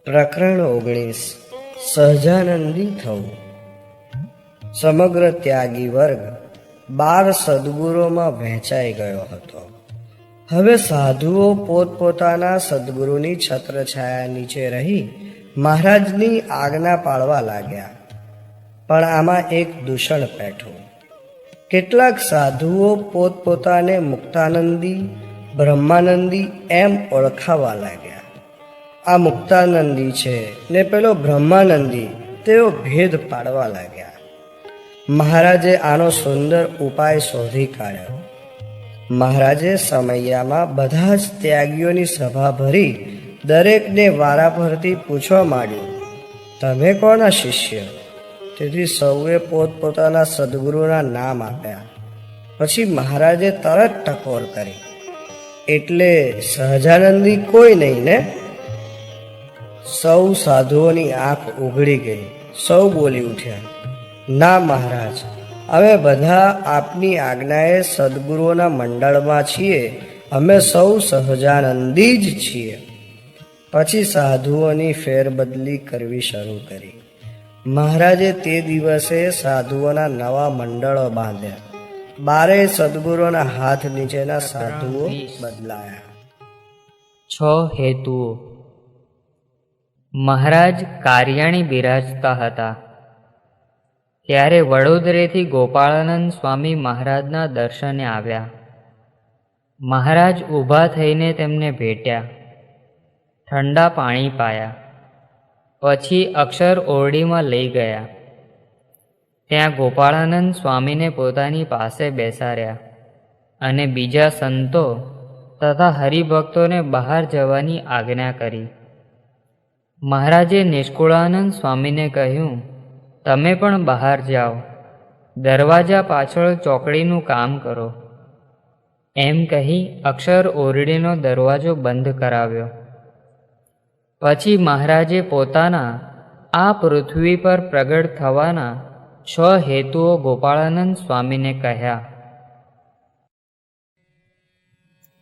પ્રકરણ 19 સહજાનંદી થવું. સમગ્ર ત્યાગી વર્ગ 12 સદગુરુઓમાં વહેંચાઈ ગયો હતો. હવે સાધુઓ પોતપોતાના સદગુરુની છત્રછાયા નીચે રહી મહારાજની આજ્ઞા પાળવા લાગ્યા. પણ આમાં એક દૂષણ પેઠું. કેટલાક સાધુઓ પોતપોતાને મુક્તાનંદી, બ્રહ્માનંદી એમ ઓળખાવા લાગ્યા. આ મુક્તાનંદી છે ને પેલો બ્રહ્માનંદી, તેઓ ભેદ પાડવા લાગ્યા. મહારાજે આનો સુંદર ઉપાય શોધી કાઢ્યો. મહારાજે સમૈયામાં બધા જ ત્યાગીઓની સભા ભરી દરેકને વારાફરતી પૂછવા માંડ્યું, તમે કોના શિષ્ય? તેથી સૌએ પોતપોતાના સદગુરુના નામ આપ્યા. પછી મહારાજે તરત ટકોર કરી, એટલે સહજાનંદી કોઈ નહીં ને? સૌ સાધુઓની આંખ ઉઘડી ગઈ. સૌ બોલી ઉઠ્યા, ના મહારાજ, અમે બધા આપની આજ્ઞાએ સદગુરુઓના મંડળમાં છીએ. અમે સૌ સહજાનંદી જ છીએ. પછી સાધુઓની ફેરબદલી કરવી શરૂ કરી. મહારાજે તે દિવસે સાધુઓના નવા મંડળો બાંધ્યા. 12 સદગુરુઓના હાથ નીચેના સાધુઓ બદલાયા. 6 હેતુઓ. મહારાજ કાર્યાણી બિરાજતા હતા ત્યારે વડોદરેથી ગોપાળાનંદ સ્વામી મહારાજના દર્શને આવ્યા. મહારાજ ઊભા થઈને તેમને ભેટ્યા, ઠંડા પાણી પાયા. પછી અક્ષર ઓરડીમાં લઈ ગયા. ત્યાં ગોપાળાનંદ સ્વામીને પોતાની પાસે બેસાડ્યા અને બીજા સંતો તથા હરિભક્તોને બહાર જવાની આજ્ઞા કરી. મહારાજે નિષ્કુળાનંદ સ્વામીને કહ્યું, તમે પણ બહાર જાઓ, દરવાજા પાછળ ચોકડીનું કામ કરો. એમ કહી અક્ષર ઓરડીનો દરવાજો બંધ કરાવ્યો. પછી મહારાજે પોતાના આ પૃથ્વી પર પ્રગટ થવાના 6 હેતુઓ ગોપાળાનંદ સ્વામીને કહ્યા.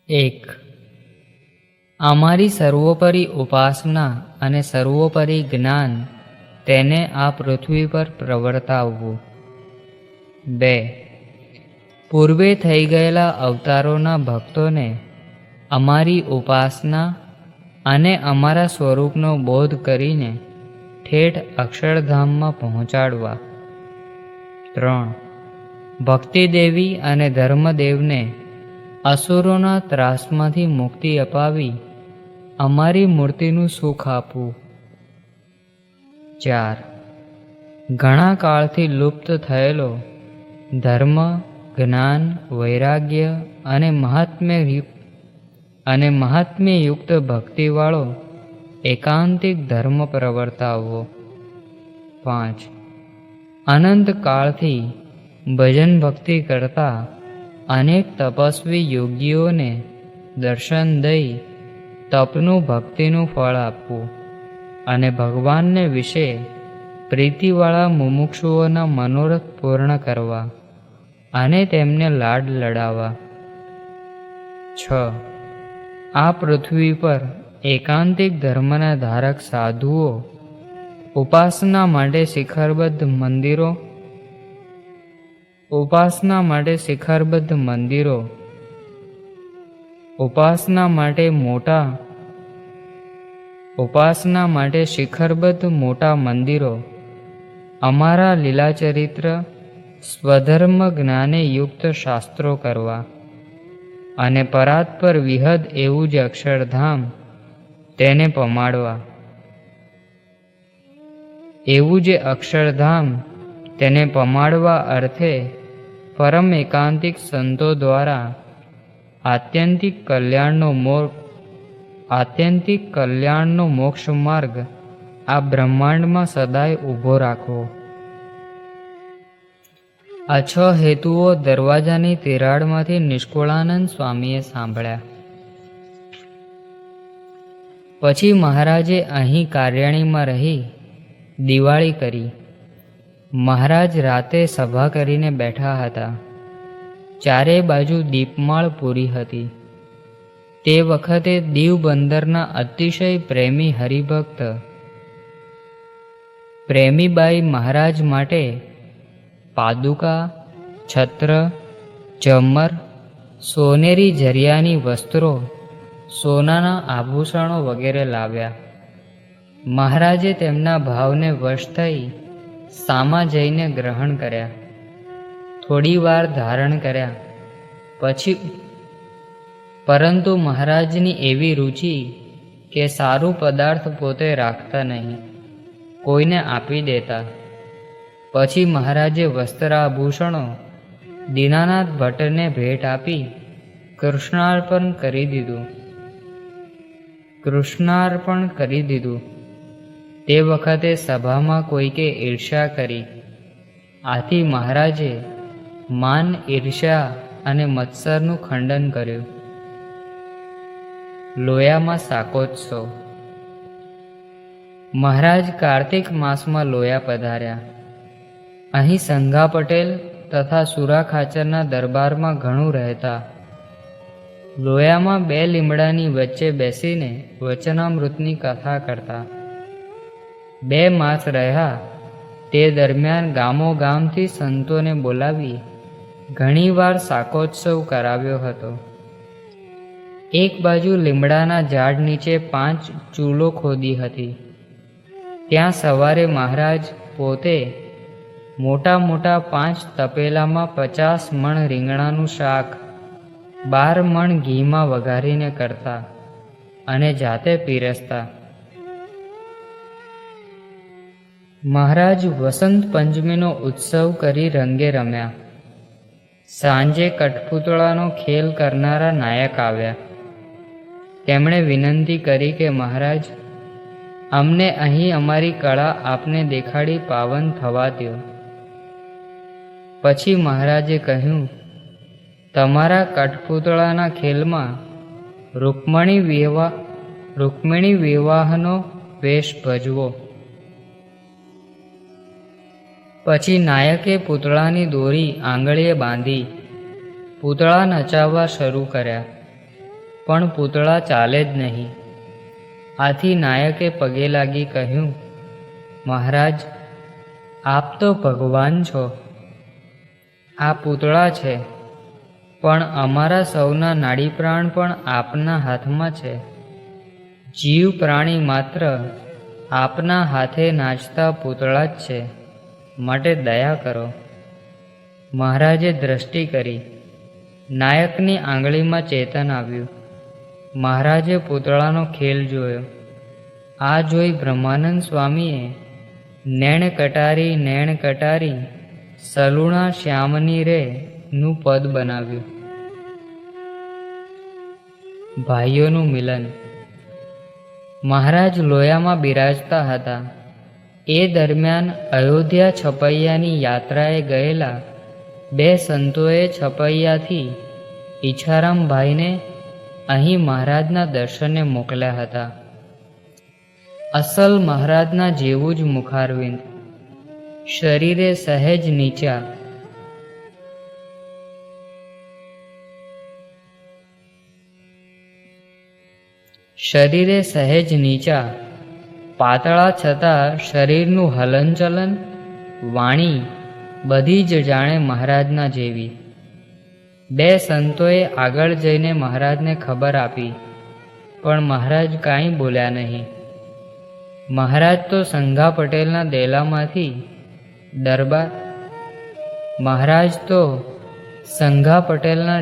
1. અમારી સર્વોપરી ઉપાસના અને સર્વોપરી જ્ઞાન તેને આ પૃથ્વી પર પ્રવર્તાવવું. 2. પૂર્વે થઈ ગયેલા અવતારોના ભક્તોને અમારી ઉપાસના અને અમારા સ્વરૂપનો બોધ કરીને ઠેઠ અક્ષરધામમાં પહોંચાડવા. 3. ભક્તિદેવી અને ધર્મદેવને અસુરોના ત્રાસમાંથી મુક્તિ અપાવી અમારી મૂર્તિનું સુખ આપવું. 4. ઘણા કાળથી લુપ્ત થયેલો ધર્મ, જ્ઞાન, વૈરાગ્ય અને મહાત્મ્યયુક્ત ભક્તિવાળો એકાંતિક ધર્મ પ્રવર્તાવવો. 5. અનંત કાળથી ભજન ભક્તિ કરતા અનેક તપસ્વી યોગીઓને દર્શન દઈ તપનું ભક્તિનું ફળ આપવું અને ભગવાનને વિશે પ્રીતિવાળા મુમુક્ષુઓના મનોરથ પૂર્ણ કરવા અને તેમને લાડ લડાવવા. 6. આ પૃથ્વી પર એકાંતિક ધર્મના ધારક સાધુઓ ઉપાસના માટે શિખરબદ્ધ મોટા મંદિરો અમારા લીલાચરિત્ર સ્વધર્મ જ્ઞાને યુક્ત શાસ્ત્રો કરવા અને પરાત્પર વિહદ એવું જ અક્ષરધામ તેને પમાડવા. અર્થે પરમ એકાંતિક સંતો દ્વારા આત્યંતિક કલ્યાણનો મોક્ષ માર્ગ આ બ્રહ્માંડમાં સદાય ઊભો રાખવો. આ 6 હેતુઓ દરવાજાની તિરાડમાંથી નિષ્કુળાનંદ સ્વામીએ સાંભળ્યા. પછી મહારાજે અહીં કાર્યાણીમાં રહી દિવાળી કરી. મહારાજ રાતે સભા કરીને બેઠા હતા. ચારે બાજુ દીપમાળ પૂરી હતી. તે વખતે દીવ બંદરના અતિશય પ્રેમી હરિભક્ત પ્રેમીબાઈ મહારાજ માટે પાદુકા, છત્ર, ઝમર, સોનેરી જરિયાની વસ્ત્રો, સોનાના આભૂષણો વગેરે લાવ્યા. મહારાજે તેમના ભાવને વશ થઈ સામા જઈને ગ્રહણ કર્યા. થોડી વાર ધારણ કર્યા પછી પરંતુ મહારાજની એવી રુચિ કે સારું પદાર્થ પોતે રાખતા નહીં, કોઈને આપી દેતા. પછી મહારાજે વસ્ત્રાભૂષણો દીનાનાથ ભટ્ટને ભેટ આપી કૃષ્ણાર્પણ કરી દીધું. તે વખતે સભામાં કોઈકે ઈર્ષ્યા કરી. આથી મહારાજે માન, ઈર્ષ્યા અને મત્સરનું ખંડન કર્યું. લોયામાં શાકોત્સવ. મહારાજ કાર્તિક માસમાં લોયા પધાર્યા. અહીં સંઘા પટેલ તથા સુરા ખાચરના દરબારમાં ઘણું રહેતા. લોયામાં 2 લીમડાની વચ્ચે બેસીને વચનામૃતની કથા કરતા. 2 માસ રહ્યા તે દરમિયાન ગામો ગામથી સંતોને બોલાવી ઘણીવાર શાકોત્સવ કરાવ્યો હતો. એક બાજુ લીમડાના ઝાડ નીચે 5 ચૂલો ખોદી હતી. ત્યાં સવારે મહારાજ પોતે મોટા મોટા 5 તપેલામાં 50 મણ રીંગણાનું શાક 12 મણ ઘીમાં વઘારીને કરતા અને જાતે પીરસતા. મહારાજ વસંત પંચમીનો ઉત્સવ કરી રંગે રમ્યા. સાંજે કઠપૂતળાનો ખેલ કરનારા નાયક આવ્યા. તેમણે વિનંતી કરી કે મહારાજ, અમને અહીં અમારી કળા આપને દેખાડી પાવન થવા દો. પછી મહારાજે કહ્યું, તમારા કઠપૂતળાના ખેલમાં રૂક્મિણી વિવાહનો વેશ ભજવો. પછી નાયકે પૂતળાની દોરી આંગળીએ બાંધી પૂતળા નચાવવા શરૂ કર્યા, પણ પૂતળા ચાલે જ નહીં. આથી નાયકે પગે લાગી કહ્યું, મહારાજ, આપ તો ભગવાન છો. આ પૂતળા છે, પણ અમારા સૌના નાડી પ્રાણ પણ આપના હાથમાં છે. જીવ પ્રાણી માત્ર આપના હાથે નાચતા પૂતળા જ છે, માટે દયા કરો. મહારાજે દ્રષ્ટિ કરી. નાયકની આંગળીમાં ચેતન આવ્યું. મહારાજે પૂતળાનો ખેલ જોયો. આ જોઈ બ્રહ્માનંદ સ્વામીએ નેણ કટારી સલુણા શ્યામની રે નું પદ બનાવ્યું. ભાઈઓનું મિલન. મહારાજ લોયામાં બિરાજતા હતા. એ દરમિયાન અયોધ્યા છપૈયાની યાત્રાએ ગયેલા 2 સંતોએ છપૈયાથી ઈચ્છારામભાઈને અહીં મહારાજના દર્શને મોકલ્યા હતા. અસલ મહારાજના જેવું જ મુખારવિંદ, શરીરે સહેજ નીચા, પાતળા છતાં શરીરનું હલનચલન, વાણી બધી જ જાણે મહારાજના જેવી. 2 સંતોએ આગળ જઈને મહારાજને ખબર આપી, પણ મહારાજ કાંઈ બોલ્યા નહીં. મહારાજ તો સંઘા પટેલના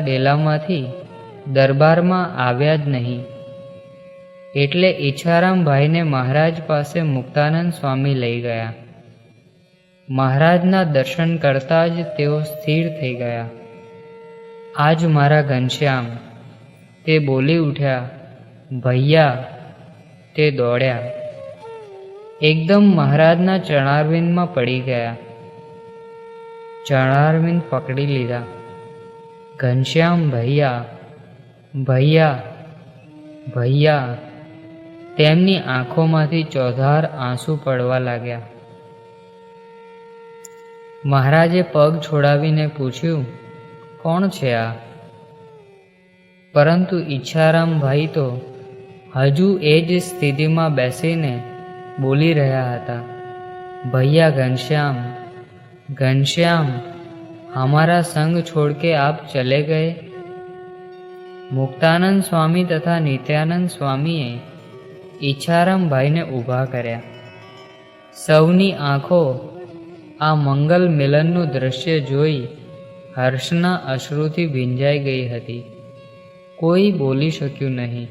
ડેલામાંથી દરબારમાં આવ્યા જ નહીં. એટલે ઈચ્છારામભાઈને મહારાજ પાસે મુક્તાનંદ સ્વામી લઈ ગયા. મહારાજના દર્શન કરતા જ તેઓ સ્થિર થઈ ગયા. આજ મારા ઘનશ્યામ, તે બોલી ઉઠ્યા. ભૈયા, તે દોડ્યા. એકદમ મહારાજના ચરણારવિંદમાં પડી ગયા. ચરણારવિંદ પકડી લીધા. ઘનશ્યામ, ભૈયા, ભૈયા, ભૈયા. તેમની આંખોમાંથી ચોધાર આંસુ પડવા લાગ્યા. મહારાજે પગ છોડાવીને પૂછ્યું, કોણ છે આ? પરંતુ ઈચ્છારામભાઈ તો હજુ એ જ સ્થિતિમાં બેસીને બોલી રહ્યા હતા. भैया घनश्याम, घनश्याम, हमारा संग छोड़ के आप चले गए। मुक्तानंद स्वामी तथा नित्यानंद स्वामीए ઈચ્છારામ ભાઈને ઊભા કર્યા. સૌની આંખો આ મંગલ મિલનનું દ્રશ્ય જોઈ હર્ષના અશ્રુથી ભીંજાઈ ગઈ હતી. કોઈ બોલી શક્યું નહીં.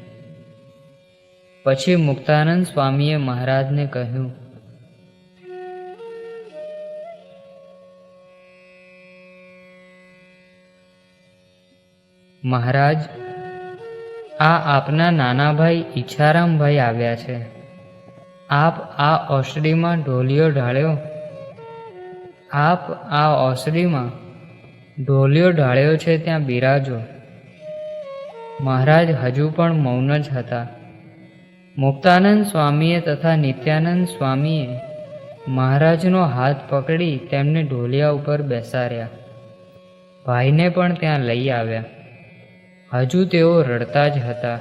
પછી મુક્તાનંદ સ્વામીએ મહારાજને કહ્યું, મહારાજ, આ આપના નાના ભાઈ ઈચ્છારામભાઈ આવ્યા છે. આપ આ ઓસડીમાં ઢોલિયો ઢાળ્યો. આપ આ ઓસડીમાં ઢોલિયો ઢાળ્યો છે ત્યાં બિરાજો. મહારાજ હજુ પણ મૌન જ હતા. મુક્તાનંદ સ્વામીએ તથા નિત્યાનંદ સ્વામીએ મહારાજનો હાથ પકડી તેમને ઢોલિયા ઉપર બેસાડ્યા. ભાઈને પણ ત્યાં લઈ આવ્યા. હજુ તેઓ રડતા જ હતા.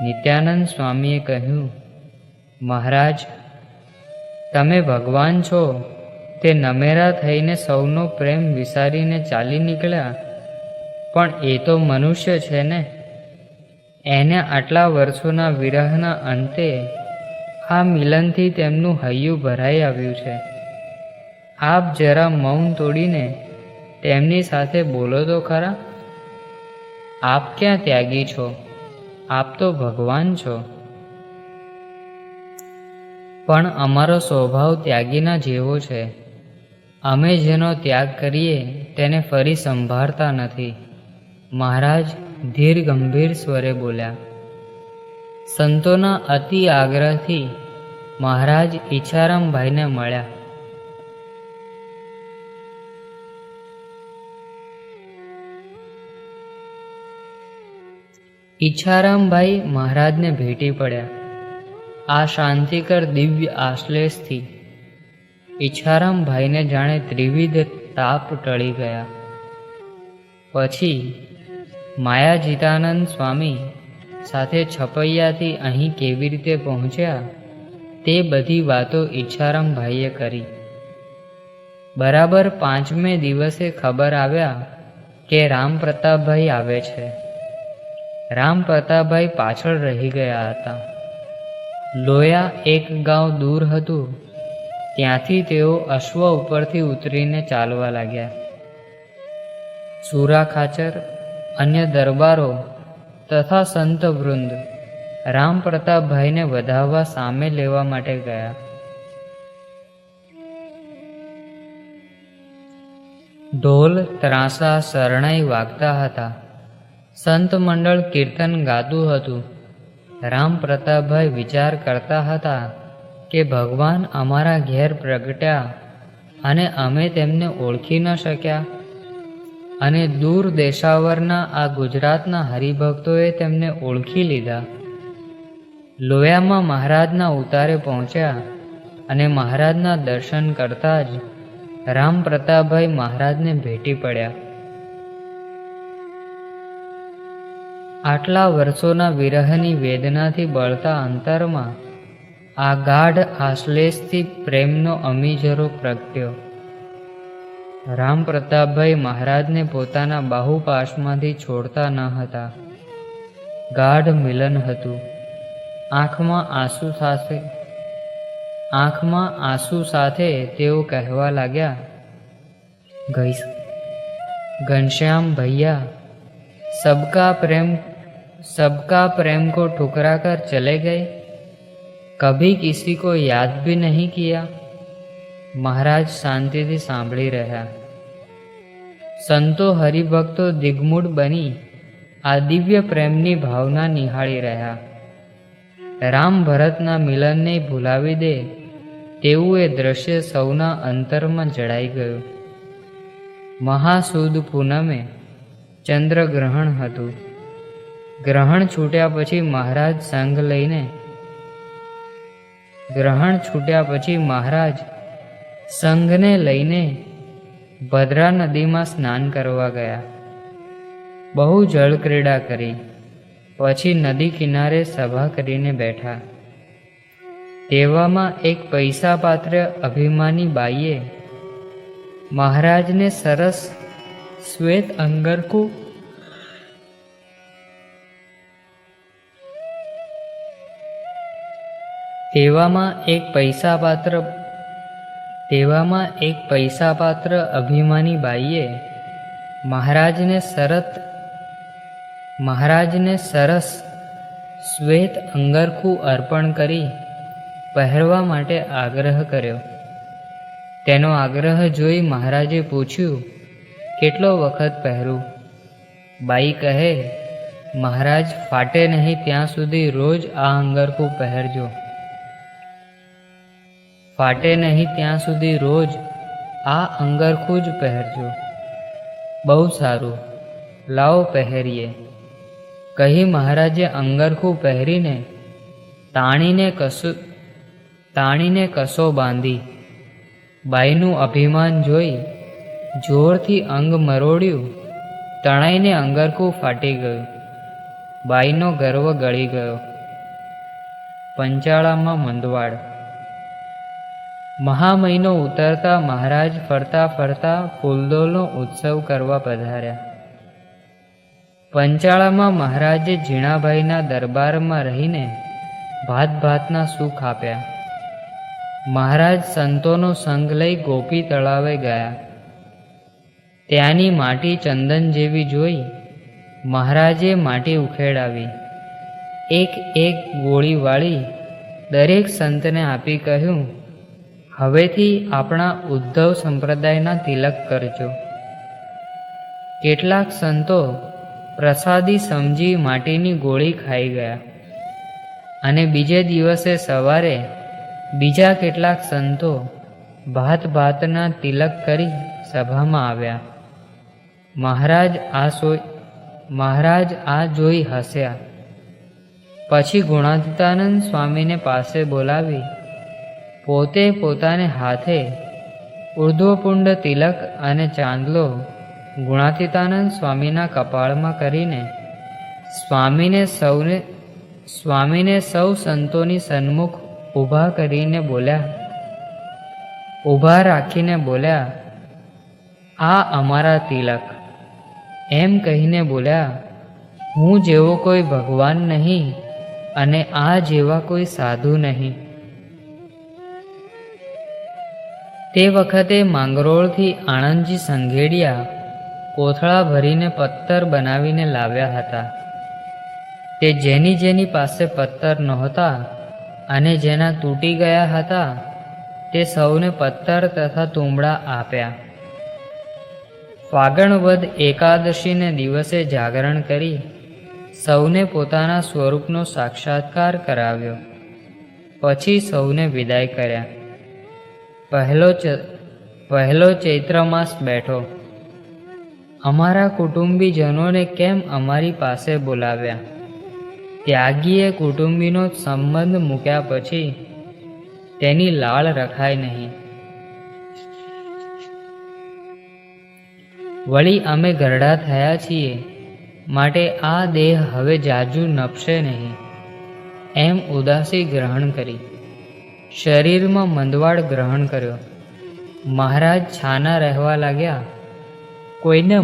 નિત્યાનંદ સ્વામીએ કહ્યું, મહારાજ, તમે ભગવાન છો તે નમેરા થઈને સૌનો પ્રેમ વિસારીને ચાલી નીકળ્યા, પણ એ તો મનુષ્ય છે ને. એને આટલા વર્ષોના વિરહના અંતે આ મિલનથી તેમનું હૈયું ભરાઈ આવ્યું છે. આપ જરા મૌન તોડીને તેમની સાથે બોલો તો ખરા. આપ ક્યાં ત્યાગી છો? આપ તો ભગવાન છો. પણ અમારો સ્વભાવ ત્યાગીના જેવો છે. અમે જેનો ત્યાગ કરીએ તેને ફરી સંભાળતા નથી. મહારાજ ધીર ગંભીર સ્વરે બોલ્યા. સંતોના અતિ આગ્રહથી મહારાજ ઈચ્છારામભાઈને મળ્યા. ઈચ્છારામભાઈ મહારાજને ભેટી પડ્યા. આ શાંતિકર દિવ્ય આશ્લેષથી ઈચ્છારામભાઈને જાણે ત્રિવિધ તાપ ટળી ગયા. પછી માયાજીતાનંદ સ્વામી સાથે છપૈયાથી અહીં કેવી રીતે પહોંચ્યા તે બધી વાતો ઈચ્છારામભાઈએ કરી. બરાબર 5મે દિવસે ખબર આવ્યા કે રામપ્રતાપભાઈ આવે છે. રામપ્રતાપભાઈ પાછળ રહી ગયા હતા. લોયા એક ગાંવ દૂર હતું. ત્યાંથી તેઓ અશ્વ ઉપરથી ઉતરીને ચાલવા લાગ્યા. સુરા ખાચર, અન્ય દરબારો તથા સંત વૃંદ રામપ્રતાપભાઈને વધાવવા સામે લેવા માટે ગયા. ઢોલ, ત્રાંસા, શરણાઈ વાગતા હતા. સંત મંડળ કીર્તન ગાતું હતું. રામપ્રતાપભાઈ વિચાર કરતા હતા કે ભગવાન અમારા ઘેર પ્રગટ્યા અને અમે તેમને ઓળખી ન શક્યા, અને દૂર દેશાવરના આ ગુજરાતના હરિભક્તોએ તેમને ઓળખી લીધા. લોયામાં મહારાજના ઉતારે પહોંચ્યા અને મહારાજના દર્શન કરતા જ રામપ્રતાપભાઈ મહારાજને ભેટી પડ્યા. આટલા વર્ષોના વિરહની વેદનાથી બળતા અંતરમાં આ ગાઢ આશ્લેષથી પ્રેમનો અમીજરો પ્રગટ્યો. રામપ્રતાપભાઈ મહારાજને પોતાના બાહુપાશમાંથી છોડતા ન હતા. ગાઢ મિલન હતું. આંખમાં આંસુ સાથે તેઓ કહેવા લાગ્યા, घनश्याम भैया, सबका प्रेम को ठुकरा कर चले गए, कभी किसी को याद भी नहीं किया. महाराज शांतिથી સાંભળી રહ્યા. સંતો હરિભક્તો દિગ્મૂઢ બની આ દિવ્ય પ્રેમની ભાવના નિહાળી રહ્યા. રામ ભરતના મિલનને ભૂલાવી દે તેવું એ દ્રશ્ય સૌના અંતરમાં જડાઈ ગયું. મહાસુદ પૂનમે ચંદ્રગ્રહણ હતું. ગ્રહણ છૂટ્યા પછી મહારાજ સંઘને લઈને ભદ્રા નદીમાં સ્નાન કરવા ગયા. બહુ જળક્રીડા કરી. પછી નદી કિનારે સભા કરીને બેઠા. તેવામાં એક પૈસા પાત્ર અભિમાની બાઈએ મહારાજને સરસ શ્વેત અંગરખું અભિમાની બાઈએ મહારાજને સરસ શ્વેત અંગરખું અર્પણ કરી પહેરવા માટે આગ્રહ કર્યો. તેનો આગ્રહ જોઈ મહારાજે પૂછ્યું, કેટલો વખત પહેરું? બાઈ કહે, મહારાજ, ફાટે નહીં ત્યાં સુધી રોજ આ અંગરખું પહેરજો. ફાટે નહીં ત્યાં સુધી રોજ આ અંગરખું જ પહેરજો. બહુ સારું, લાવો પહેરીએ, કહી મહારાજે અંગરખું પહેરીને તાણીને કસો બાંધી. બાઈનું અભિમાન જોઈ જોરથી અંગ મરોડ્યું. તણાઈને અંગરખું ફાટી ગયું. બાઈનો ગર્વ ગળી ગયો. પંચાળામાં મંદવાડ. મહા મહિનો ઉતરતા મહારાજ ફરતા ફરતા ફૂલદોલનો ઉત્સવ કરવા પધાર્યા. પંચાળામાં મહારાજે ઝીણાભાઈના દરબારમાં રહીને ભાતના સુખ આપ્યા. મહારાજ સંતોનો સંગ લઈ ગોપી તળાવે ગયા. ત્યાંની માટી ચંદન જેવી જોઈ મહારાજે માટી ઉખેડાવી. એક એક ગોળી વાળી દરેક સંતને આપી કહ્યું, હવેથી આપણા ઉદ્ધવ સંપ્રદાયના તિલક કરજો. કેટલાક સંતો પ્રસાદી સમજી માટીની ગોળી ખાઈ ગયા અને બીજે દિવસે સવારે બીજા કેટલાક સંતો ભાતના તિલક કરી સભામાં આવ્યા. મહારાજ આ જોઈ હસ્યા. પછી ગુણાતીતાનંદ સ્વામીને પાસે બોલાવી પોતે પોતાને હાથે ઉર્ધ્વપુંડ તિલક અને ચાંદલો ગુણાતીતાનંદ સ્વામીના કપાળમાં કરીને સ્વામીને સૌ સંતોની સન્મુખ ઊભા રાખીને બોલ્યા, આ અમારા તિલક. એમ કહીને બોલ્યા, હું જેવો કોઈ ભગવાન નહીં અને આ જેવા કોઈ સાધુ નહીં. તે વખતે માંગરોળથી આણંદજી સંઘેડિયા કોથળા ભરીને પત્તર બનાવીને લાવ્યા હતા. તે જેની પાસે પત્તર નહોતા અને જેના તૂટી ગયા હતા તે સૌને પત્તર તથા તુંબડા આપ્યા. ફાગણ વદ એકાદશીને દિવસે જાગરણ કરી સૌને પોતાના સ્વરૂપનો સાક્ષાત્કાર કરાવ્યો. પછી સૌને વિદાય કર્યા. પહેલો ચૈત્ર માસ બેઠો. અમારા કુટુંબીજનોને કેમ અમારી પાસે બોલાવ્યા? ત્યાગીએ કુટુંબીનો સંબંધ મૂક્યા પછી તેની લાળ રખાય નહીં. વળી અમે ઘરડા થયા છીએ માટે આ દેહ હવે જાજુ નપશે નહીં એમ ઉદાસી ગ્રહણ કરી. શરીરમાં મંદવાડ ગ્રહણ કર્યો. મહારાજ છાના રહેવા લાગ્યા. કોઈને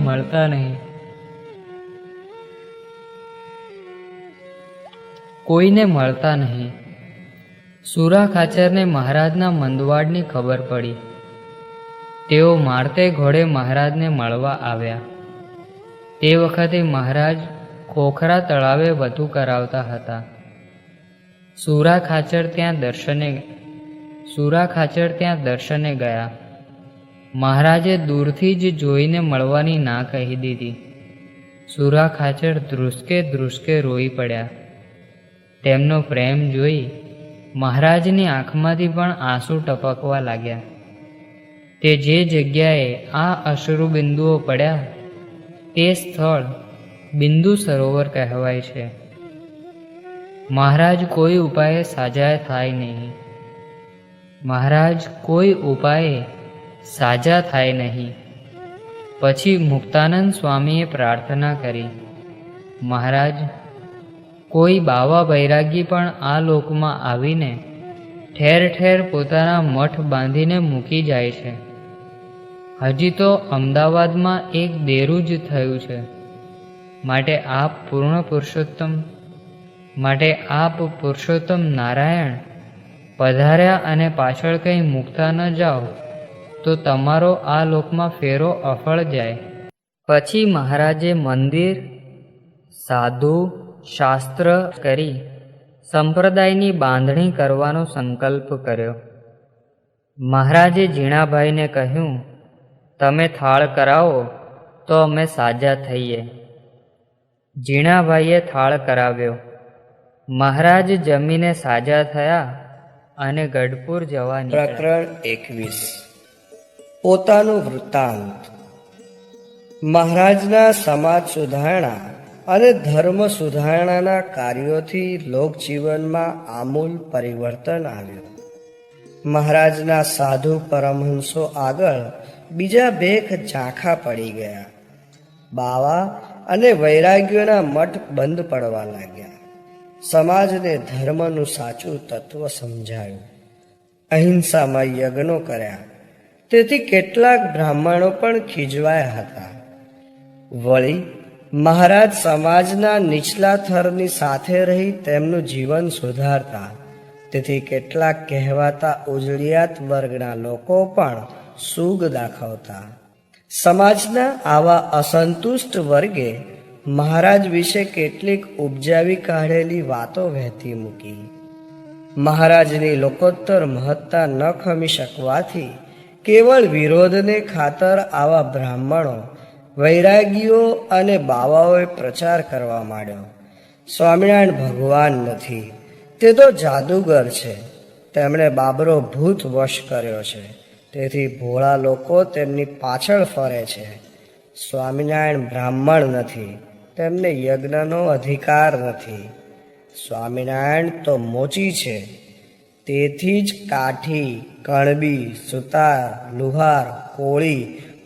મળતા નહીં. સુરા ખાચરને મહારાજના મંદવાડની ખબર પડી. તેઓ મારતે ઘોડે મહારાજને મળવા આવ્યા. તે વખતે મહારાજ ખોખરા તળાવે વધુ કરાવતા હતા. સુરા ખાચર ત્યાં દર્શને ગયા. મહારાજે દૂરથી જ જોઈને મળવાની ના કહી દીધી. સુરા ખાચર ધ્રુસકે રોઈ પડ્યા. તેમનો પ્રેમ જોઈ મહારાજની આંખમાંથી પણ આંસુ ટપકવા લાગ્યા. તે જે જગ્યાએ આ અશ્રુ બિંદુઓ પડ્યા તે સ્થળ બિંદુ સરોવર કહેવાય છે. મહારાજ કોઈ ઉપાયે સાજા થાય નહીં. પછી મુક્તાનંદ સ્વામીએ પ્રાર્થના કરી, મહારાજ, કોઈ બાવા બૈરાગી પણ આ લોકમાં આવીને ઠેર ઠેર પોતાના મઠ બાંધીને મૂકી જાય છે. હજી તો અમદાવાદમાં એક દેરું જ થયું છે. માટે આપ પુરુષોત્તમ નારાયણ પધાર્યા અને પાછળ કંઈ મૂકતા ન જાઓ તો તમારો આ લોકમાં ફેરો અફળ જાય. પછી મહારાજે મંદિર, સાધુ, શાસ્ત્ર કરી સંપ્રદાયની બાંધણી કરવાનો સંકલ્પ કર્યો. મહારાજે ઝીણાભાઈને કહ્યું, તમે થાળ કરાવો તો અમે સાજા થઈએ. ઝીણાભાઈએ થાળ કરાવ્યો. મહારાજ જમીને સાજા થયા અને ગઢપુર જવા નીકળ્યા. પ્રકરણ 21. પોતાનું વૃત્તાંત. મહારાજના સમાજ સુધારણા અને ધર્મ સુધારણાના કાર્યોથી લોકજીવનમાં આમૂલ પરિવર્તન આવ્યું. મહારાજના સાધુ પરમહંસો આગળ બીજા 2 ઝાંખા પડી ગયા. બાવા અને વૈરાગ્યોના મઠ બંધ પડવા લાગ્યા. સમાજને ધર્મનું સાચું તત્વ સમજાયું. અહિંસામાં યજ્ઞો કર્યા. તેથી કેટલાક બ્રાહ્મણો પણ ખીજવાયા હતા. વળી મહારાજ સમાજના નીચલા થરની સાથે રહી તેમનું જીવન સુધારતા. તેથી કેટલાક કહેવાતા ઉજળિયાત વર્ગના લોકો પણ સૂગ દાખવતા. સમાજના આવા અસંતુષ્ટ વર્ગે મહારાજ વિશે કેટલીક ઉપજાવી કાઢેલી વાતો વહેતી મૂકી. મહારાજની લોકોત્તર મહત્તા ન ખમી શકવાથી કેવળ વિરોધને ખાતર આવા બ્રાહ્મણો, વૈરાગીઓ અને બાવાઓએ પ્રચાર કરવા માંડ્યો. સ્વામિનારાયણ ભગવાન નથી, તે તો જાદુગર છે. તેમણે બાબરો ભૂત વશ કર્યો છે, તેથી ભોળા લોકો તેમની પાછળ ફરે છે. સ્વામિનારાયણ બ્રાહ્મણ નથી, તેમને યજ્ઞનો અધિકાર નથી. સ્વામિનારાયણ તો મોચી છે, તેથી જ કાઠી, કણબી, સુતાર, લુહાર, કોળી,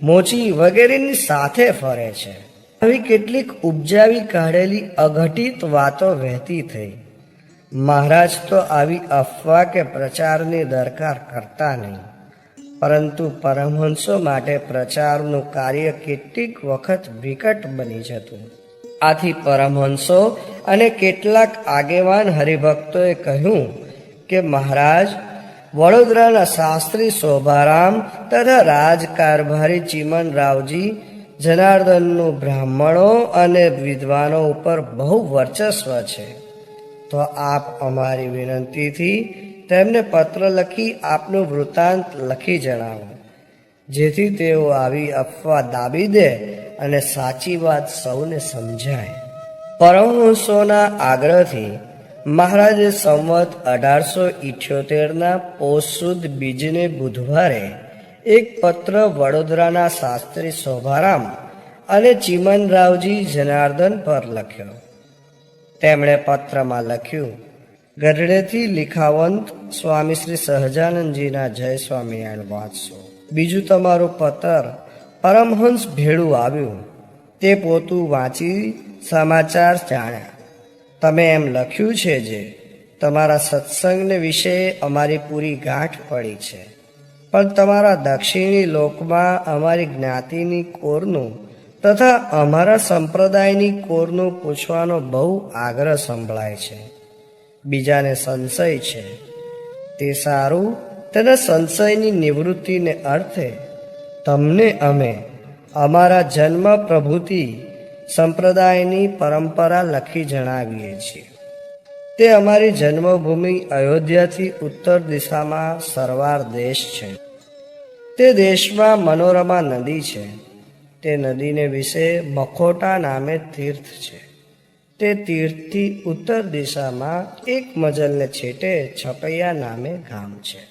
મોચી વગેરેની સાથે ફરે છે. આવી કેટલીક ઉપજાવી કાઢેલી અઘટિત વાતો વહેતી થઈ. મહારાજ તો આવી અફવા કે પ્રચારની દરકાર કરતા નહીં, પરંતુ પરમહંસો માટે પ્રચારનું કાર્ય કેટલીક વખત વિકટ બની જતું. આથી પરમહંસો અને કેટલાક આગેવાન હરિભક્તોએ કહ્યું કે મહારાજ, વડોદરાના શાસ્ત્રી શોભારામ તથા રાજકારભારી ચીમનરાવજી જનાર્દનનું બ્રાહ્મણો અને વિદ્વાનો ઉપર બહુ વર્ચસ્વ છે. તો આપ અમારી વિનંતીથી તેમને પત્ર લખી આપનું વૃત્તાંત લખી જણાવો, જેથી તેઓ આવી અફવા દાબી દે અને સાચી વાત સૌને સમજાય. પરમહંસોના આગ્રહથી મહારાજે સંવત 1878ના પોષ સુદ બીજને બુધવારે એક પત્ર વડોદરાના શાસ્ત્રી શોભારામ અને ચીમનરાવજી જનાર્દન પર લખ્યો. તેમણે પત્રમાં લખ્યું, ગઢડેથી લિખાવંત સ્વામી શ્રી સહજાનંદજીના જય સ્વામિનારાયણ વાંચશો. બીજું તમારું પત્ર પરમહંસ ભેળું આવ્યું, તે પોતું વાંચી સમાચાર જાણ્યા. તમે એમ લખ્યું છે જે તમારા સત્સંગને વિશે અમારી પૂરી ગાંઠ પડી છે, પણ તમારા દક્ષિણી લોકમાં અમારી જ્ઞાતિની કોરનું તથા અમારા સંપ્રદાયની કોરનું પૂછવાનો બહુ આગ્રહ સંભળાય છે. બીજાને સંશય છે, તે સારું. તેના સંશયની નિવૃત્તિને અર્થે તમને અમે અમારા જન્મ પ્રભુતિ સંપ્રદાયની પરંપરા લખી જણાવીએ છીએ. તે અમારી જન્મભૂમિ અયોધ્યાથી ઉત્તર દિશામાં સરવાર દેશ છે. તે દેશમાં મનોરમા નદી છે. તે નદીને વિશે મખોટા નામે તીર્થ છે. તે તીર્થથી ઉત્તર દિશામાં એક મજલને છેટે છપૈયા નામે ગામ છે.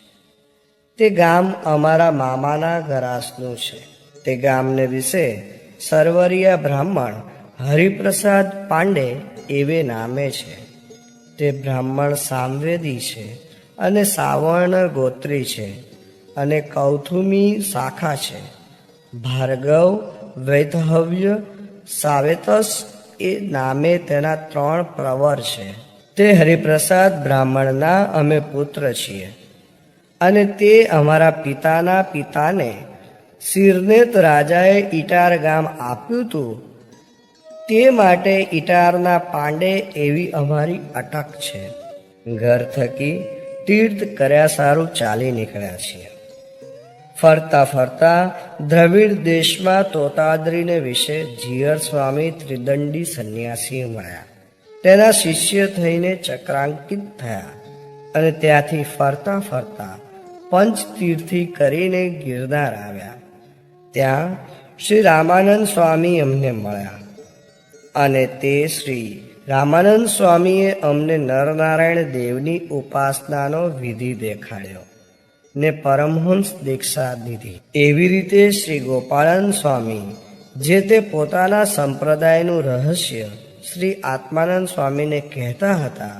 તે ગામ અમારા મામાના ગરાસનું છે. તે ગામને વિશે સરવરિયા બ્રાહ્મણ હરિપ્રસાદ પાંડે એવે નામે છે. તે બ્રાહ્મણ સામવેદી છે અને સાવર્ણ ગોત્રી છે અને કૌથુમી શાખા છે. ભાર્ગવ, વૈધવ્ય, સાવેતસ એ નામે તેના 3 પ્રવર છે. તે હરિપ્રસાદ બ્રાહ્મણના અમે પુત્ર છીએ. અને તે અમારા પિતાના પિતાને શિરનેત રાજાએ ઇટાર ગામ આપ્યું હતું, તે માટે ઇટારના પાંડે એવી અમારી અટક છે. ઘર થકી તીર્થ કર્યા સારું ચાલી નીકળ્યા છીએ. ફરતા ફરતા દ્રવિડ દેશમાં તોતાદ્રીને વિશે જીયર સ્વામી ત્રિદંડી સંન્યાસી મળ્યા. તેના શિષ્ય થઈને ચક્રાંકિત થયા અને ત્યાંથી ફરતા ફરતા પંચતીર્થી કરીને ગિરનાર આવ્યા. ત્યાં શ્રી રામાનંદ સ્વામી અમને મળ્યા અને તે શ્રી રામાનંદ સ્વામીએ અમને નરનારાયણ દેવની ઉપાસનાનો વિધિ દેખાડ્યો ને પરમહંસ દીક્ષા દીધી. એવી રીતે શ્રી ગોપાળન સ્વામી જે તે પોતાના સંપ્રદાયનું રહસ્ય શ્રી આત્માનંદ સ્વામીને કહેતા હતા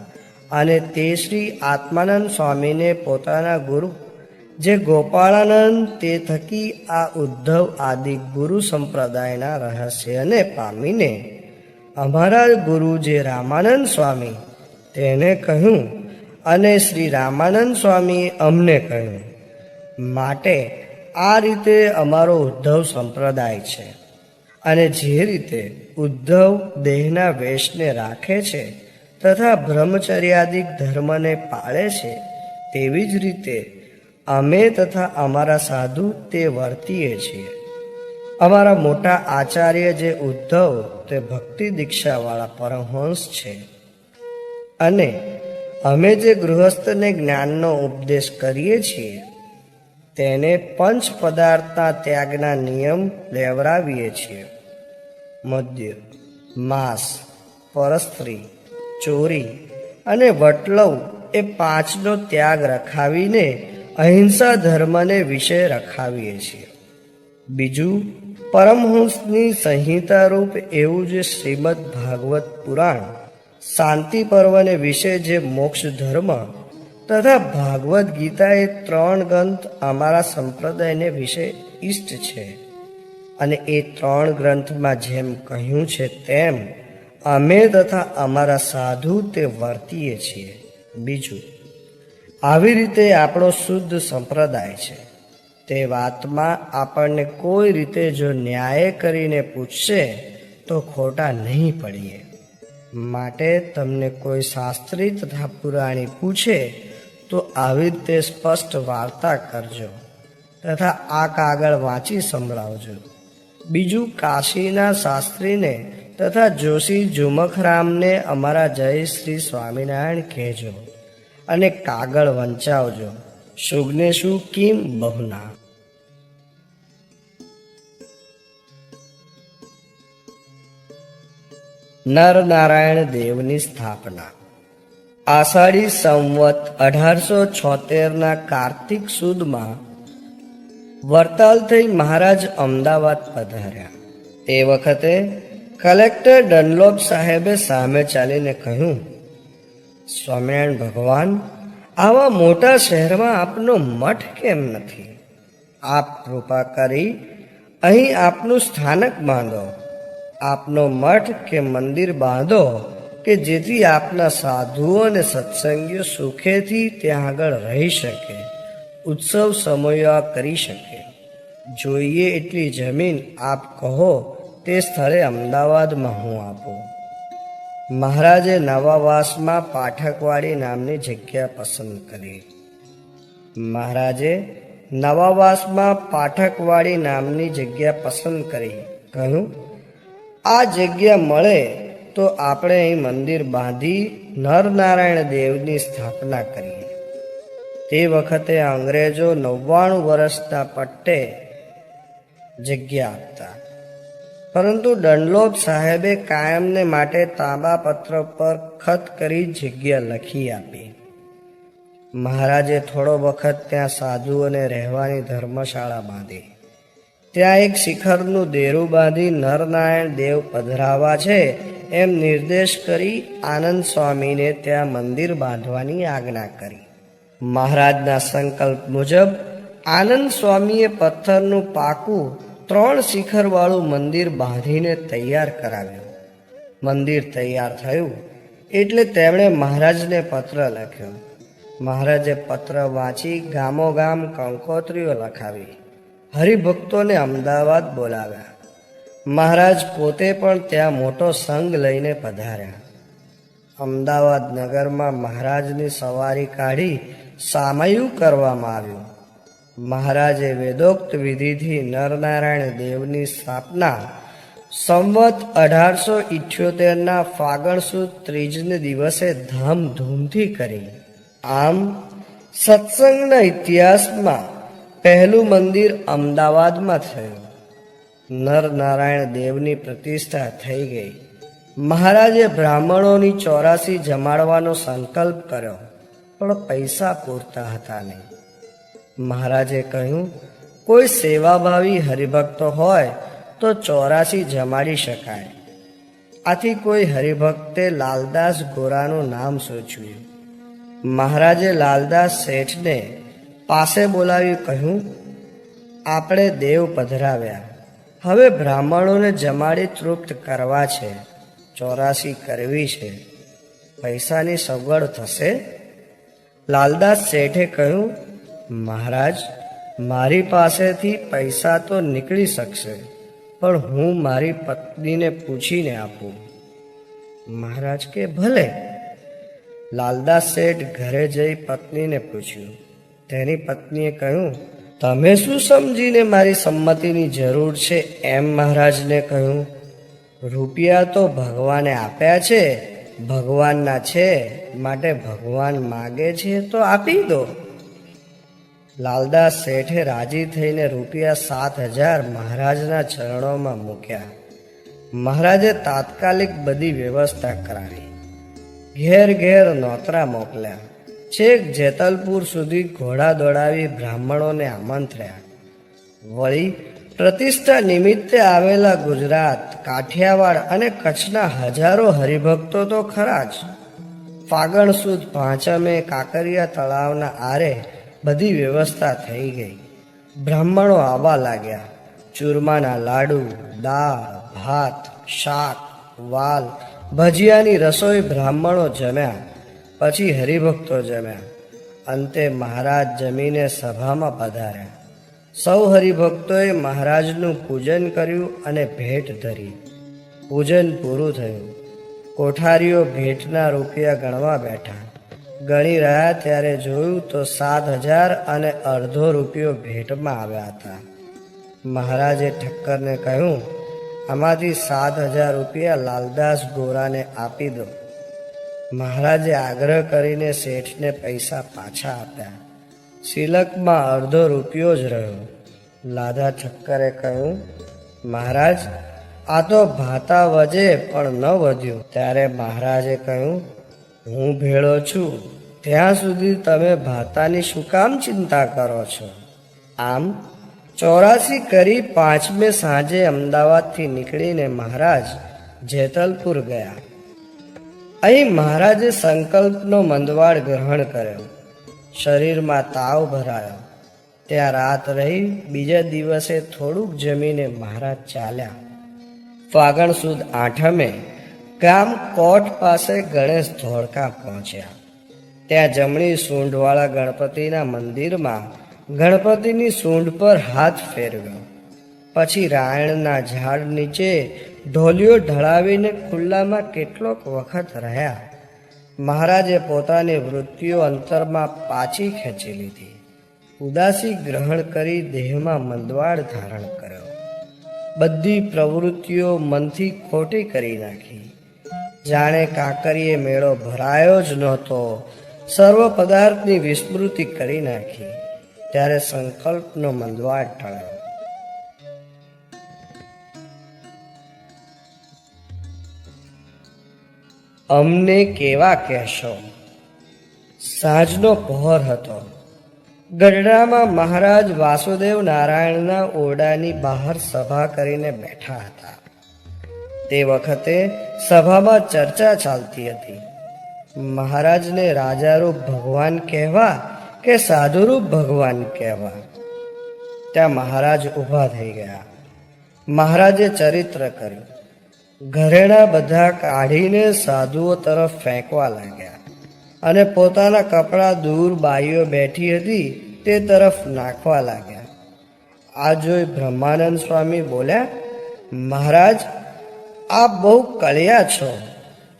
અને તે શ્રી આત્માનંદ સ્વામીને પોતાના ગુરુ જે ગોપાળાનંદ તે થકી આ ઉદ્ધવ આદિ ગુરુ સંપ્રદાયના રહસ્યને પામીને અમારા ગુરુ જે રામાનંદ સ્વામી તેને કહ્યું અને શ્રી રામાનંદ સ્વામીએ અમને કહ્યું. માટે આ રીતે અમારો ઉદ્ધવ સંપ્રદાય છે. અને જે રીતે ઉદ્ધવ દેહના વેશને રાખે છે તથા બ્રહ્મચર્યાદિક ધર્મને પાળે છે, તેવી જ રીતે અમે તથા અમારા સાધુ તે વર્તીએ છીએ. અમારા મોટા આચાર્ય જે ઉદ્ધવ તે ભક્તિ દીક્ષાવાળા પરમહંસ છે અને અમે જે ગૃહસ્થને જ્ઞાનનો ઉપદેશ કરીએ છીએ તેને પંચ પદાર્થના ત્યાગના નિયમ લેવરાવીએ છીએ. મદ્ય, માંસ, પરસ્ત્રી, ચોરી અને વટલવ એ પાંચનો ત્યાગ રખાવીને અહિંસા ધર્મને વિશે રખાવીએ છીએ. બીજું, પરમહંસની સંહિતા રૂપ એવું જે શ્રીમદ ભાગવત પુરાણ શાંતિ પર્વને વિશે જે મોક્ષ ધર્મ તથા ભાગવદ્ ગીતા એ 3 ગ્રંથ અમારા સંપ્રદાયને વિશે ઇષ્ટ છે અને એ 3 ગ્રંથમાં જેમ કહ્યું છે તેમ અમે તથા અમારા સાધુ તે વર્તીએ છીએ. બીજું, આવી રીતે આપણો શુદ્ધ સંપ્રદાય છે તે વાતમાં આપણને કોઈ રીતે જો ન્યાય કરીને પૂછશે તો ખોટા નહીં પડીએ. માટે તમને કોઈ શાસ્ત્રી તથા પુરાણી પૂછે તો આવી રીતે સ્પષ્ટ વાર્તા કરજો તથા આ કાગળ વાંચી સંભળાવજો. બીજું, કાશીના શાસ્ત્રીને તથા જોશી ઝુમખરામને અમારા જય શ્રી સ્વામિનારાયણ કહેજો અને કાગળ વંચાવજો. શુગને શું કિમ બહુના. નરનારાયણ દેવની સ્થાપના. આષાઢી સંવત 1876 કાર્તિક સુદમાં વરતાલ થઈ મહારાજ અમદાવાદ પધાર્યા. તે વખતે કલેક્ટર ડનલોપ સાહેબે સામે ચાલીને કહ્યું, સ્વામિનારાયણ ભગવાન, આવા મોટા શહેરમાં આપનો મઠ કેમ નથી? આપ કૃપા કરી અહીં આપનું સ્થાનક બાંધો. આપનો મઠ કે મંદિર બાંધો કે જેથી આપના સાધુઓ અને સત્સંગીઓ સુખેથી ત્યાં આગળ રહી શકે, ઉત્સવ સમયા કરી શકે. જોઈએ એટલી જમીન આપ કહો તે સ્થળે અમદાવાદમાં હું આપું. મહારાજે નવાવાસમાં પાઠકવાડી નામની જગ્યા પસંદ કરી. મહારાજે નવાવાસમાં પાઠકવાડી નામની જગ્યા પસંદ કરી. કહ્યું, આ જગ્યા મળે તો આપણે અહીં મંદિર બાંધી નરનારાયણ દેવની સ્થાપના કરીએ. તે વખતે અંગ્રેજો 99 વર્ષના પટ્ટે જગ્યા આપતા, પરંતુ ડનલોપ સાહેબે કાયમને માટે તાંબા પત્ર પર ખત કરી જગ્યા લખી આપી. મહારાજે થોડો વખત ત્યાં સાધુઓને રહેવાની ધર્મશાળા બાંધી. ત્યાં એક શિખરનું દેરું બાંધી નરનારાયણ દેવ પધરાવા છે એમ નિર્દેશ કરી આનંદ સ્વામીને ત્યાં મંદિર બાંધવાની આજ્ઞા કરી. મહારાજના સંકલ્પ મુજબ આનંદ સ્વામીએ પથ્થરનું પાકું 3 શિખરવાળું મંદિર બાંધીને તૈયાર કરાવ્યું. મંદિર તૈયાર થયું એટલે તેમણે મહારાજને પત્ર લખ્યો. મહારાજે પત્ર વાંચી ગામોગામ કંકોત્રીઓ લખાવી હરિભક્તોને અમદાવાદ બોલાવ્યા. મહારાજ પોતે પણ ત્યાં મોટો સંઘ લઈને પધાર્યા. અમદાવાદ નગરમાં મહારાજની સવારી કાઢી સામયું કરવામાં આવ્યું. મહારાજે વેદોક્ત વિધિથી નરનારાયણ દેવની સ્થાપના સંવત 1878ના ફાગણ સુદ ત્રીજને દિવસે ધામધૂમથી કરી. આમ સત્સંગના ઇતિહાસમાં પહેલું મંદિર અમદાવાદમાં થયું. નરનારાયણ દેવની પ્રતિષ્ઠા થઈ ગઈ. મહારાજે બ્રાહ્મણોની 84 જમાડવાનો સંકલ્પ કર્યો, પણ પૈસા પૂરતા હતા નહીં. મહારાજે કહ્યું, કોઈ સેવાભાવી હરિભક્તો હોય તો 84 જમાડી શકાય. આથી કોઈ હરિભક્તે લાલદાસ ગોરાનું નામ સૂચવ્યું. મહારાજે લાલદાસ શેઠને પાસે બોલાવી કહ્યું, આપણે દેવ પધરાવ્યા, હવે બ્રાહ્મણોને જમાડી તૃપ્ત કરવા છે, 84 કરવી છે, પૈસાની સગવડ થશે? લાલદાસ શેઠે કહ્યું, મહારાજ, મારી પાસેથી પૈસા તો નીકળી શકશે, પણ હું મારી પત્નીને પૂછીને આપું. મહારાજ કે ભલે. લાલદાસ શેઠ ઘરે જઈ પત્નીને પૂછ્યું. તેની પત્નીએ કહ્યું, તમે શું સમજીને મારી સંમતિની જરૂર છે એમ મહારાજને કહ્યું? રૂપિયા તો ભગવાને આપ્યા છે, ભગવાનના છે, માટે ભગવાન માગે છે તો આપી દો. લાલદાસ શેઠે રાજી થઈને રૂપિયા 7,000 મહારાજના ચરણોમાં મૂક્યા. મહારાજે તાત્કાલિક બધી વ્યવસ્થા કરાવી. ઘેર ઘેર નોતરા મોકલ્યા. છેક જેતલપુર સુધી ઘોડા દોડાવી બ્રાહ્મણોને આમંત્ર્યા. વળી પ્રતિષ્ઠા નિમિત્તે આવેલા ગુજરાત, કાઠિયાવાડ અને કચ્છના હજારો હરિભક્તો તો ખરા જ. ફાગણ સુદ પાંચમે કાંકરિયા તળાવના આરે બધી વ્યવસ્થા થઈ ગઈ. બ્રાહ્મણો આવવા લાગ્યા. ચૂરમાના લાડુ, દાળ, ભાત, શાક, વાલ, ભજીયાની રસોઈ બ્રાહ્મણો જમ્યા. પછી હરિભક્તો જમ્યા. અંતે મહારાજ જમીને સભામાં પધાર્યા. સૌ હરિભક્તોએ મહારાજનું પૂજન કર્યું અને ભેટ ધરી. પૂજન પૂરું થયું. કોઠારીઓ ભેટના રૂપિયા ગણવા બેઠા. ગણી રહ્યા ત્યારે જોયું તો 7,000 અને અડધો રૂપિયો ભેટમાં આવ્યા હતા. મહારાજે ઠક્કરને કહ્યું, આમાંથી 7,000 રૂપિયા લાલદાસ ગોરાને આપી દો. મહારાજે આગ્રહ કરીને શેઠને પૈસા પાછા આપ્યા. સિલકમાં અડધો રૂપિયો જ રહ્યો. લાધા ઠક્કરે કહ્યું, મહારાજ, આ તો ભાતા વજે પણ ન વધ્યું. ત્યારે મહારાજે કહ્યું, હું ભેળો છું, ત્યાં સુધી તમે ભાતાની શું કામ ચિંતા કરો છો? આમ 84 કરી 5મે સાંજે અમદાવાદથી નીકળીને મહારાજ જેતલપુર ગયા. અહીં મહારાજે સંકલ્પનો મંદવાડ ગ્રહણ કર્યો. શરીરમાં તાવ ભરાયો. ત્યાં રાત રહી બીજા દિવસે થોડુંક જમીને મહારાજ ચાલ્યા. ફાગણ સુદ 8મે ગામ કોટ પાસે ગણેશ ધોળકા પહોંચ્યા. ત્યાં જમણી સૂંઢવાળા ગણપતિના મંદિરમાં ગણપતિની સૂંઢ પર હાથ ફેરવ્યો. પછી રાયણના ઝાડ નીચે ઢોલિયો ઢળાવીને ખુલ્લામાં કેટલોક વખત રહ્યા. મહારાજે પોતાની વૃત્તિઓ અંતરમાં પાછી ખેંચી લીધી. ઉદાસી ગ્રહણ કરી દેહમાં મંદવાડ ધારણ કર્યો. બધી પ્રવૃત્તિઓ મનથી ખોટી કરી નાખી. જાણે કાંકરીએ મેળો ભરાયો જ નહોતો. સર્વ પદાર્થની વિસ્મૃતિ કરી નાખી. ત્યારે સંકલ્પનો મંદવાડ ટળ્યો. અમને કેવા કહેશો? સાંજનો પહોર હતો. ગઢડામાં મહારાજ વાસુદેવ નારાયણના ઓરડાની બહાર સભા કરીને બેઠા હતા. તે વખતે સભામાં ચર્ચા ચાલતી હતી. મહારાજને રાજારૂપ ભગવાન કહેવા કે સાધુરૂપ ભગવાન કહેવા? ત્યાં મહારાજ ઊભા થઈ ગયા. મહારાજે ચરિત્ર કર્યું. ઘરેણા બધા કાઢીને સાધુઓ તરફ ફેંકવા લાગ્યા. અને પોતાના કપડાં દૂર બાઈઓ બેઠી હતી તે તરફ નાખવા લાગ્યા. આ જોઈ બ્રહ્માનંદ સ્વામી બોલ્યા, મહારાજ, આપ બહુ કળિયા છો.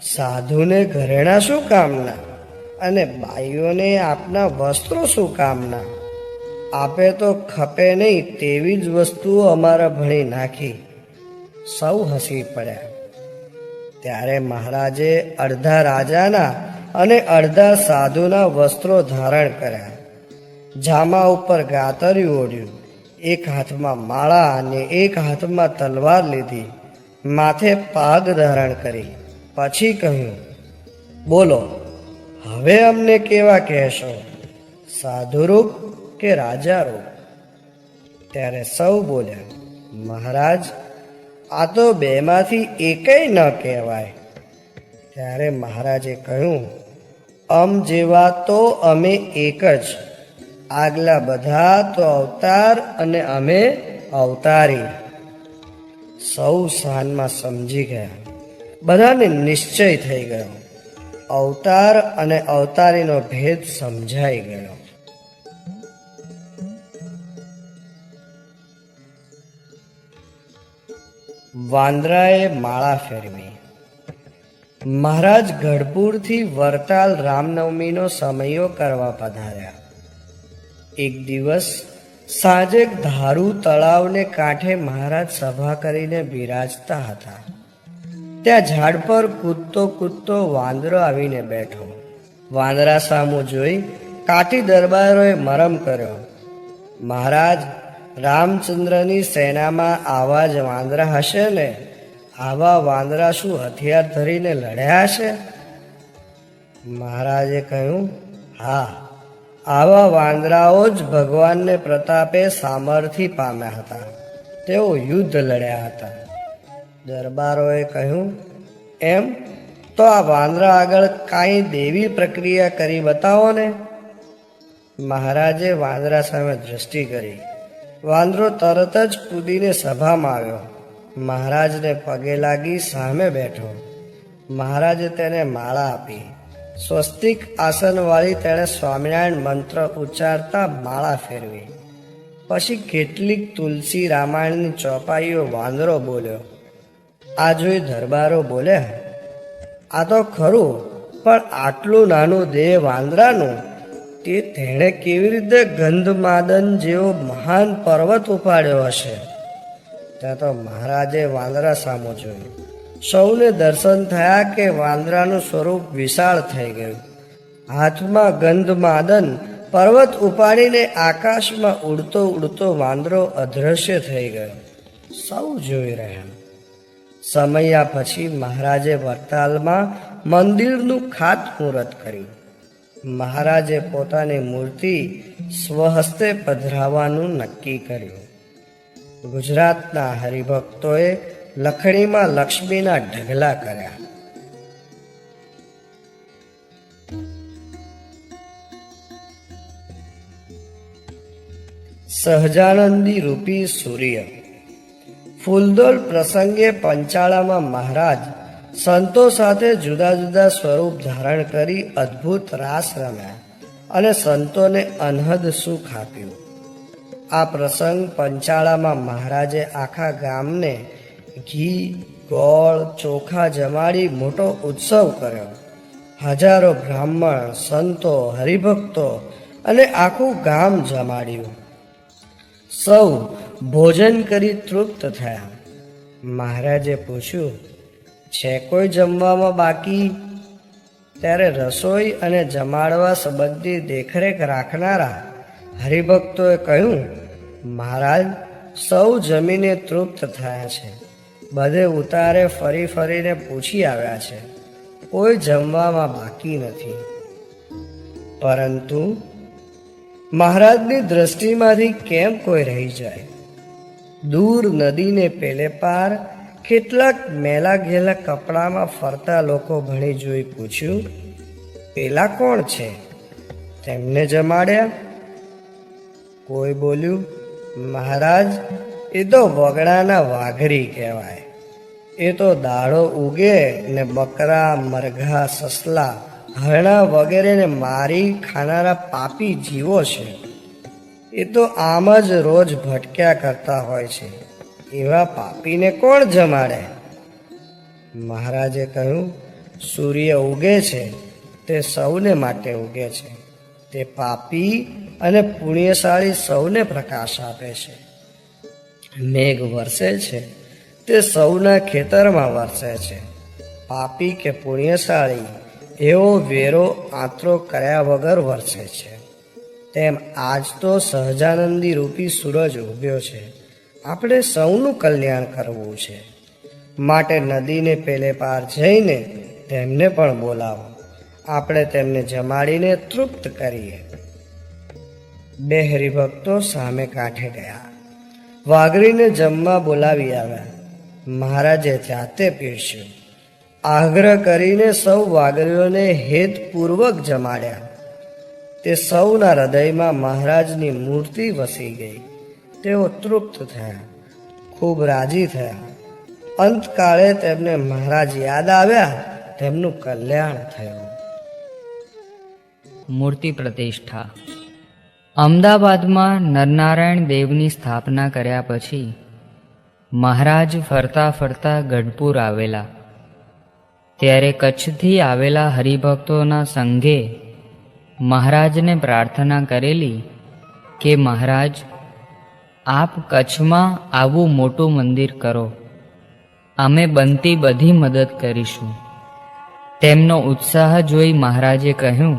સાધુને ઘરેણા શું કામના અને બાઈઓને આપના વસ્ત્રો શું કામના? આપે તો ખપે નહીં તેવી જ વસ્તુઓ અમારા ભણી નાખી. સૌ હસી પડ્યા. ત્યારે મહારાજે અડધા રાજાના અને અડધા સાધુના વસ્ત્રો ધારણ કર્યા. જામા ઉપર ગાતર્યું ઓઢ્યું, એક હાથમાં માળા અને એક હાથમાં તલવાર લીધી, માથે પાગ ધારણ કરી. પછી કહ્યું, બોલો, હવે અમને કેવા કહેશો, સાધુરૂપ કે રાજારૂપ? ત્યારે સૌ બોલ્યા, મહારાજ, આ તો બેમાંથી એકેય ન કહેવાય. ત્યારે મહારાજે કહ્યું, અમ જેવા તો અમે એક જ, આગલા બધા તો અવતાર અને અમે અવતારી. સૌ સાનમાં સમજી ગયા. બધાને નિશ્ચય થઈ ગયો. અવતાર અને અવતારીનો ભેદ સમજાઈ ગયો. વાંદરાએ માળા ફેરવી. મહારાજ ગઢપુરથી વરતાલ રામનવમીનો સમયો કરવા પધાર્યા. એક દિવસ સાંજે ધારુ તળાવને કાંઠે મહારાજ સભા કરીને બિરાજતા હતા. ત્યાં ઝાડ પર કૂદતો વાંદરો આવીને બેઠો. વાંદરા સામું જોઈ કાઠી દરબારોએ મરમ કર્યો, મહારાજ, રામચંદ્રની સેનામાં આવા જ વાંદરા હશે ને? આવા વાંદરા શું હથિયાર ધરીને લડ્યા હશે? મહારાજે કહ્યું, હા, આવા વાંદરાઓ જ ભગવાનને પ્રતાપે સામર્થ્ય પામ્યા હતા. તેઓ યુદ્ધ લડ્યા હતા. દરબારોએ કહ્યું, એમ તો આ વાંદરા આગળ કાંઈ દેવી પ્રક્રિયા કરી બતાવો ને. મહારાજે વાંદરા સામે દ્રષ્ટિ કરી. વાંદરો તરત જ કૂદીને સભામાં આવ્યો. મહારાજને પગે લાગી સામે બેઠો. મહારાજે તેને માળા આપી. સ્વસ્તિક આસનવાળી તેણે સ્વામિનારાયણ મંત્ર ઉચ્ચારતા માળા ફેરવી. પછી કેટલીક તુલસી રામાયણની ચોપાઈઓ વાંદરો બોલ્યો. આ જોઈ દરબારો બોલ્યા, આ તો ખરું, પણ આટલું નાનું દેહ વાંદરાનું, તે તેણે કેવી રીતે ગંધમાદન જેવો મહાન પર્વત ઉપાડ્યો હશે? ત્યાં તો મહારાજે વાંદરા સામું જોયું. સૌને દર્શન થયા કે વાંદરાનું સ્વરૂપ વિશાળ થઈ ગયું. હાથમાં ગંધમાદન પર્વત ઉપાડીને આકાશમાં ઉડતો ઉડતો વાંદરો અદૃશ્ય થઈ ગયો. સૌ જોઈ રહ્યા. સમયા પછી મહારાજે વરતાલમાં મંદિરનું ખાતમુહૂર્ત કર્યું. મહારાજે પોતાની મૂર્તિ સ્વહસ્તે પધરાવવાનું નક્કી કર્યું. ગુજરાતના હરિભક્તોએ લખણીમાં લક્ષ્મીના ઢગલા કર્યા. સહજાનંદી રૂપી સૂર્ય. ફૂલદોલ પ્રસંગે પંચાળામાં મહારાજ સંતો સાથે જુદા જુદા સ્વરૂપ ધારણ કરી અદ્ભુત રાસ રમ્યા અને સંતોને અનહદ સુખ આપ્યું. આ પ્રસંગ પંચાળામાં મહારાજે આખા ગામને ઘી, ગોળ, ચોખા જમાડી મોટો ઉત્સવ કર્યો. હજારો બ્રાહ્મણ, સંતો, હરિભક્તો અને આખું ગામ જમાડ્યું. સૌ ભોજન કરી તૃપ્ત થયા. મહારાજે પૂછ્યું, છે કોઈ જમવામાં બાકી? ત્યારે રસોઈ અને જમાડવા સંબંધી દેખરેખ રાખનારા હરિભક્તોએ કહ્યું, મહારાજ, સૌ જમીને તૃપ્ત થયા છે. બધે ઉતારે ફરી ફરીને પૂછી આવ્યા છે. કોઈ જમવામાં બાકી નથી. પરંતુ મહારાજની દ્રષ્ટિમાંથી કેમ કોઈ રહી જાય? દૂર નદીને પેલે પાર કેટલાક મેલા ઘેલા કપડામાં ફરતા લોકો ભણી જોઈ પૂછ્યું, પેલા કોણ છે? તેમને જમાડ્યા? કોઈ બોલ્યું, મહારાજ, એ તો વગડાના વાઘરી કહેવાય. એ તો દાડો ઉગે ને બકરા, મરઘા, સસલા હરણા વગેરેને મારી ખાનારા પાપી જીવો છે. એ તો આમ જ રોજ ભટક્યા કરતા હોય છે. એવા પાપીને કોણ જમાડે? મહારાજે કહ્યું, સૂર્ય ઉગે છે તે સૌને માટે ઉગે છે. તે પાપી અને પુણ્યશાળી સૌને પ્રકાશ આપે છે. મેઘ વરસે છે તે સૌના ખેતરમાં વરસે છે. પાપી કે પુણ્યશાળી એવો વેરો આંતરો કર્યા વગર વરસે છે. તેમ આજ તો સહજાનંદી રૂપી સૂરજ ઉગ્યો છે. આપણે સૌનું કલ્યાણ કરવું છે. માટે નદીને પેલે પાર જઈને તેમને પણ બોલાવો. આપણે તેમને જમાડીને તૃપ્ત કરીએ. બે હરિભક્તો સામે કાંઠે ગયા. વાઘરીને જમવા બોલાવી આવ્યા. મહારાજે જાતે પીરસ્યું. આગ્રહ કરીને સૌ વાઘરીઓને હેતપૂર્વક જમાડ્યા. તે સૌના હૃદયમાં મહારાજની મૂર્તિ વસી ગઈ. તેઓ તૃપ્ત થયા, ખૂબ રાજી થયા. અંતકાળે તેમને મહારાજ યાદ આવ્યા. તેમનું કલ્યાણ થયું. મૂર્તિ પ્રતિષ્ઠા. અમદાવાદમાં નરનારાયણ દેવની સ્થાપના કર્યા પછી મહારાજ ફરતા ફરતા ગઢપુર આવેલા. ત્યારે કચ્છથી આવેલા હરિભક્તોના સંઘે મહારાજને પ્રાર્થના કરેલી કે મહારાજ, આપ કચ્છમાં આવું મોટું મંદિર કરો. અમે બનતી બધી મદદ કરીશું. તેમનો ઉત્સાહ જોઈ મહારાજે કહ્યું,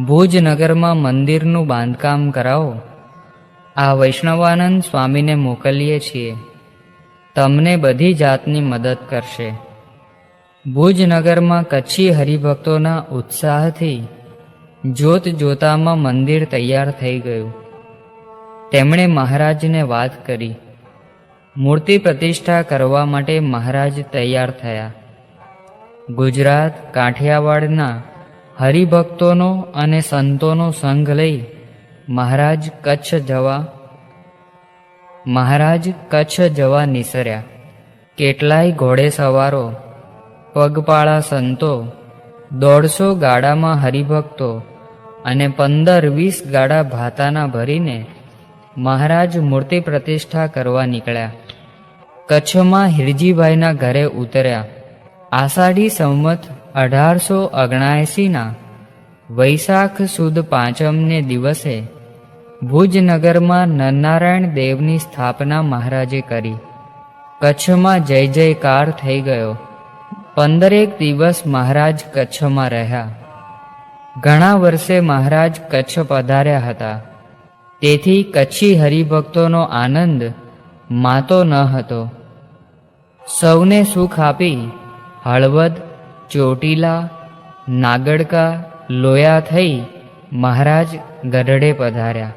ભુજનગરમાં મંદિરનું બાંધકામ કરાવો. આ વૈષ્ણવાનંદ સ્વામીને મોકલીએ છીએ. તમને બધી જાતની મદદ કરશે. ભુજનગરમાં કચ્છી હરિભક્તોના ઉત્સાહથી જોત જોતામાં મંદિર તૈયાર થઈ ગયું. તેમણે મહારાજને વાત કરી. મૂર્તિ પ્રતિષ્ઠા કરવા માટે મહારાજ તૈયાર થયા. ગુજરાત, કાઠિયાવાડના હરિભક્તોનો અને સંતોનો સંઘ લઈ મહારાજ કચ્છ જવા નીસર્યા. કેટલાય ઘોડેસવારો, પગપાળા સંતો, 150 ગાડામાં હરિભક્તો અને 15-20 ગાડા ભાતાના ભરીને મહારાજ મૂર્તિ પ્રતિષ્ઠા કરવા નીકળ્યા. કચ્છમાં હિરજીભાઈના ઘરે ઉતર્યા. આષાઢી સંવત 1879ના વૈશાખ સુદ પાંચમને દિવસે ભુજનગરમાં નરનારાયણ દેવની સ્થાપના મહારાજે કરી. કચ્છમાં જય જયકાર થઈ ગયો. 15 દિવસ મહારાજ કચ્છમાં રહ્યા. ઘણા વર્ષે મહારાજ કચ્છ પધાર્યા હતા. તેથી કચ્છી હરિભક્તોનો આનંદ માતો ન હતો. સૌને સુખ આપી હળવદ, ચોટીલા, નાગડકા, લોયા થઈ મહારાજ ગઢડે પધાર્યા.